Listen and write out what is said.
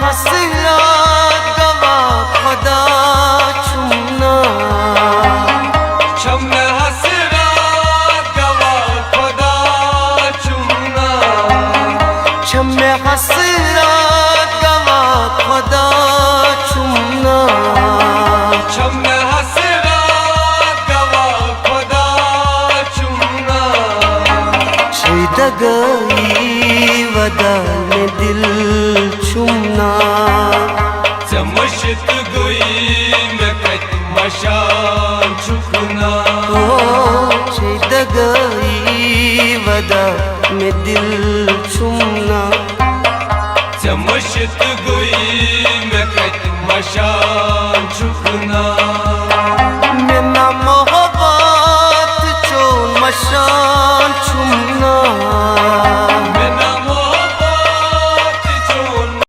हसरत गवा खुदा चुमना, शम हसरत गवा खुदा चुमना, शम हसरत गवा खुदा चुमना, शम हसरत गवा खुदा चुमना, शहीद गई वदा में दिल चुमना, चमशत गई मैं कत मशान चुकना, शहीद गई वदा में दिल चुमना, चमशत गई मैं कत मशान चुकना।